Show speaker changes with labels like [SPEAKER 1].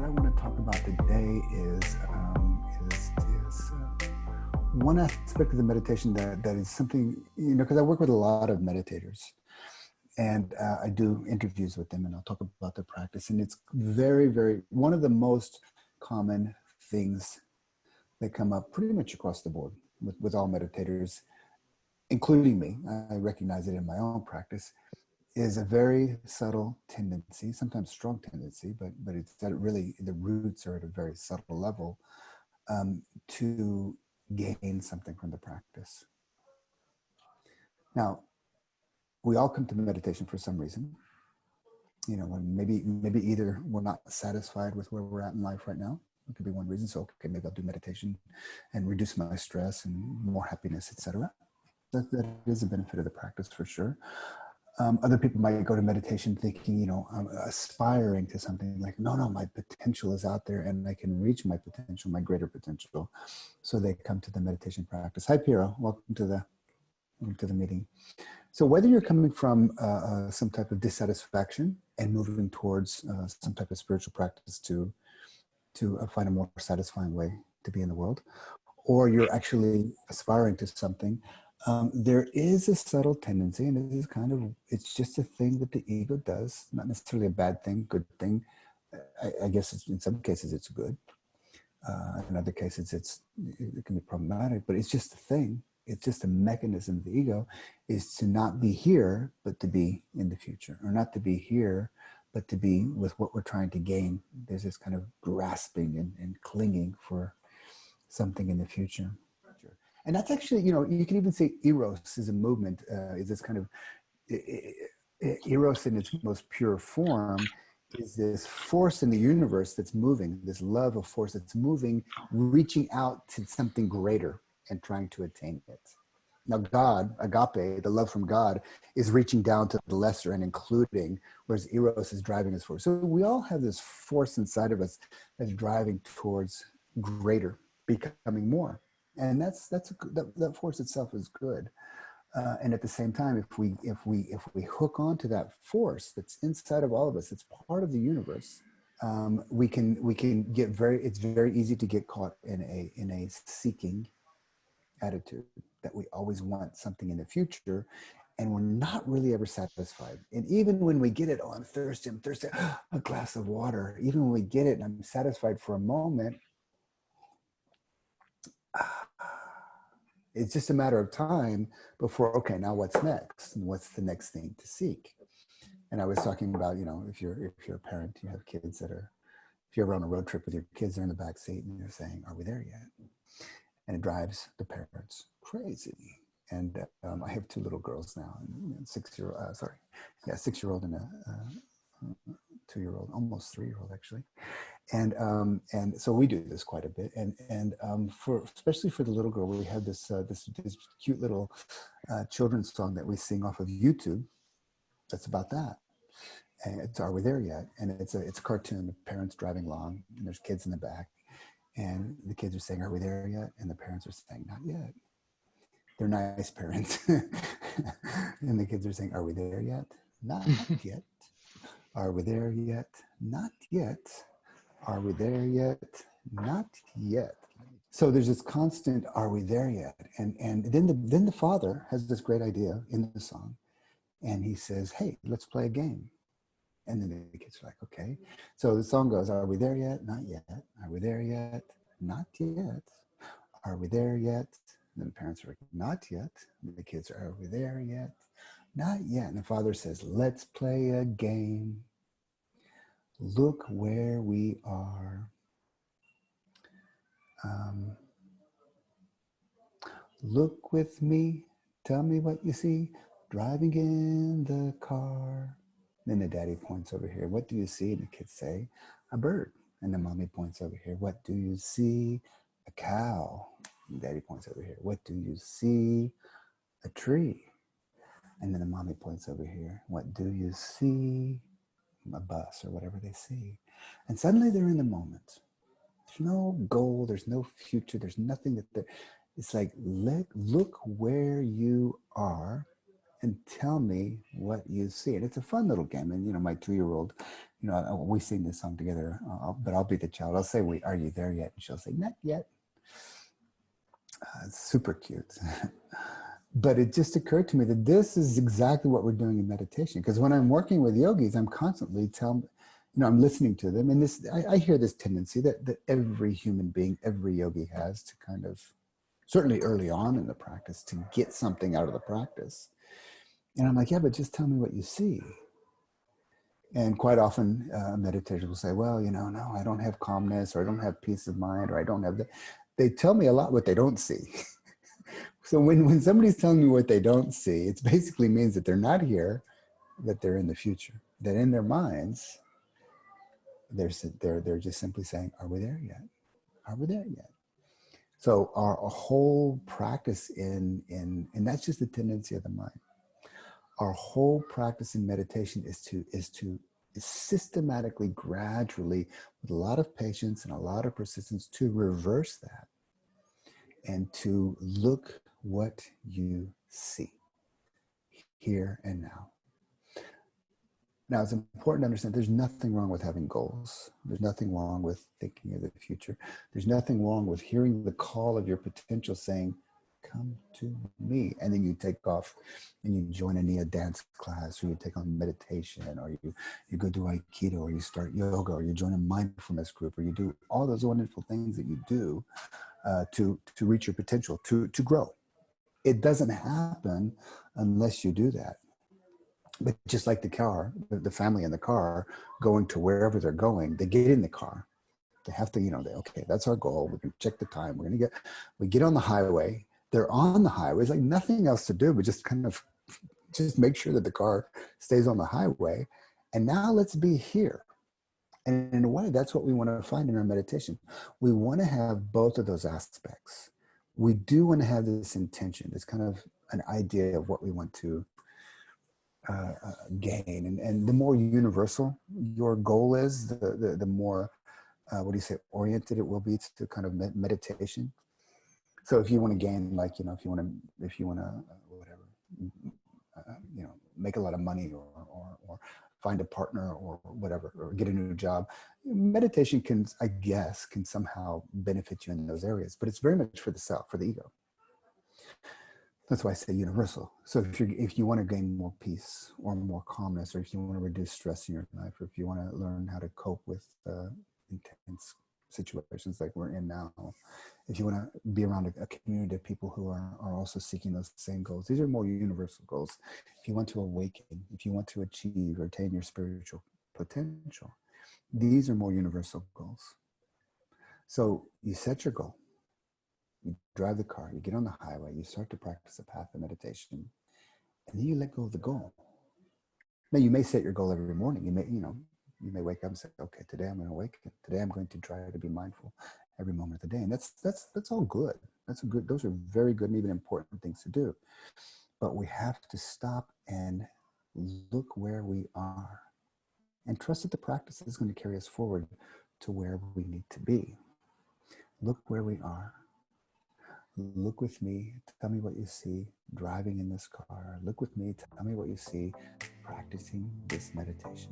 [SPEAKER 1] what I want to talk about today is one aspect of the meditation that is something, because I work with a lot of meditators, and I do interviews with them, and I'll talk about their practice. And it's very, very, one of the most common things that come up pretty much across the board with all meditators, including me. I recognize it in my own practice, is a very subtle tendency, sometimes strong tendency, but it's that really, the roots are at a very subtle level, to gain something from the practice. Now, we all come to meditation for some reason. When maybe either we're not satisfied with where we're at in life right now. It could be one reason. So, okay, maybe I'll do meditation and reduce my stress and more happiness, etc. That is a benefit of the practice for sure. Other people might go to meditation thinking, I'm aspiring to something like, no, my potential is out there and I can reach my potential, my greater potential. So they come to the meditation practice. Hi, Piero. Welcome to the meeting. So whether you're coming from some type of dissatisfaction and moving towards some type of spiritual practice to find a more satisfying way to be in the world, or you're actually aspiring to something, there is a subtle tendency, and this is it's just a thing that the ego does, not necessarily a bad thing, good thing. I guess in some cases it's good. In other cases it can be problematic, but it's just a thing. It's just a mechanism of the ego, is to not be here, but to be in the future, or not to be here, but to be with what we're trying to gain. There's this kind of grasping and clinging for something in the future. And that's actually, you can even say eros is a movement, is this kind of, eros in its most pure form is this force in the universe that's moving, this love of force that's moving, reaching out to something greater and trying to attain it. Now God, agape, the love from God, is reaching down to the lesser and including, whereas eros is driving us forward. So we all have this force inside of us that's driving towards greater, becoming more. And that force itself is good. And at the same time, if we hook onto that force that's inside of all of us, it's part of the universe, we can get it's very easy to get caught in a seeking attitude, that we always want something in the future, and we're not really ever satisfied. And even when we get it, I'm thirsty, a glass of water. Even when we get it and I'm satisfied for a moment, it's just a matter of time before, okay, now what's next? And what's the next thing to seek? And I was talking about, if you're a parent, you have kids if you're ever on a road trip with your kids, they're in the back seat and you're saying, are we there yet? And it drives the parents crazy. And I have two little girls now, 6-year-old and a 2-year-old, almost 3-year-old actually. And so we do this quite a bit. And especially for the little girl, we have this cute little children's song that we sing off of YouTube. That's about that. And it's Are We There Yet? And it's a cartoon of parents driving along, and there's kids in the back. And the kids are saying, are we there yet? And the parents are saying, not yet. They're nice parents. And the kids are saying, are we there yet? Not yet. Are we there yet? Not yet. Are we there yet? Not yet. So there's this constant, are we there yet? And then the father has this great idea in the song. And he says, hey, let's play a game. And then the kids are like, okay. So the song goes, are we there yet? Not yet. Are we there yet? Not yet. Are we there yet? And then the parents are like, not yet. And the kids are we there yet? Not yet. And the father says, let's play a game. Look where we are. Look with me. Tell me what you see. Driving in the car. Then the daddy points over here. What do you see? And the kids say, a bird. And the mommy points over here. What do you see? A cow. And daddy points over here. What do you see? A tree. And then the mommy points over here. What do you see? A bus, or whatever they see. And suddenly they're in the moment. There's no goal. There's no future. There's nothing that they're... It's like, look where you are and tell me what you see. And it's a fun little game. And, my 2-year-old, we sing this song together, but I'll be the child. I'll say, are you there yet? And she'll say, not yet. It's super cute. But it just occurred to me that this is exactly what we're doing in meditation. Because when I'm working with yogis, I'm constantly I'm listening to them. And I hear this tendency that every human being, every yogi has to kind of, certainly early on in the practice, to get something out of the practice. And I'm like, yeah, but just tell me what you see. And quite often meditators will say, well, no, I don't have calmness, or I don't have peace of mind, or I don't have that. They tell me a lot what they don't see. So when somebody's telling me what they don't see, it basically means that they're not here, that they're in the future, that in their minds, they're just simply saying, are we there yet? Are we there yet? So our whole practice and that's just the tendency of the mind. Our whole practice in meditation is to systematically, gradually, with a lot of patience and a lot of persistence, to reverse that and to look what you see here and now. Now, it's important to understand there's nothing wrong with having goals. There's nothing wrong with thinking of the future. There's nothing wrong with hearing the call of your potential saying, come to me. And then you take off and you join a Nia dance class, or you take on meditation, or you go do Aikido, or you start yoga, or you join a mindfulness group, or you do all those wonderful things that you do to reach your potential, to grow. It doesn't happen unless you do that. But just like the car, the family in the car going to wherever they're going, they get in the car. They have to, okay, that's our goal. We can check the time. We get on the highway. They're on the highway. It's like nothing else to do, but just kind of just make sure that the car stays on the highway. And now let's be here. And in a way, that's what we want to find in our meditation. We want to have both of those aspects. We do want to have this intention, this kind of an idea of what we want to gain. And the more universal your goal is, the more, oriented it will be to kind of meditation. So if you want to gain, like, if you want to, make a lot of money, or find a partner, or whatever, or get a new job, meditation can somehow benefit you in those areas, but it's very much for the self, for the ego. That's why I say universal. So if you want to gain more peace or more calmness, or if you want to reduce stress in your life, or if you want to learn how to cope with intense situations like we're in now, if you want to be around a community of people who are also seeking those same goals, these are more universal goals. If you want to awaken, if you want to achieve or attain your spiritual potential, these are more universal goals. So you set your goal. You drive the car, you get on the highway, you start to practice a path of meditation, and then you let go of the goal. Now, you may set your goal every morning. You may wake up and say, okay, today I'm going to awaken. Today I'm going to try to be mindful every moment of the day. And that's all good. Those are very good and even important things to do. But we have to stop and look where we are and trust that the practice is going to carry us forward to where we need to be. Look where we are. Look with me, tell me what you see driving in this car. Look with me, tell me what you see practicing this meditation.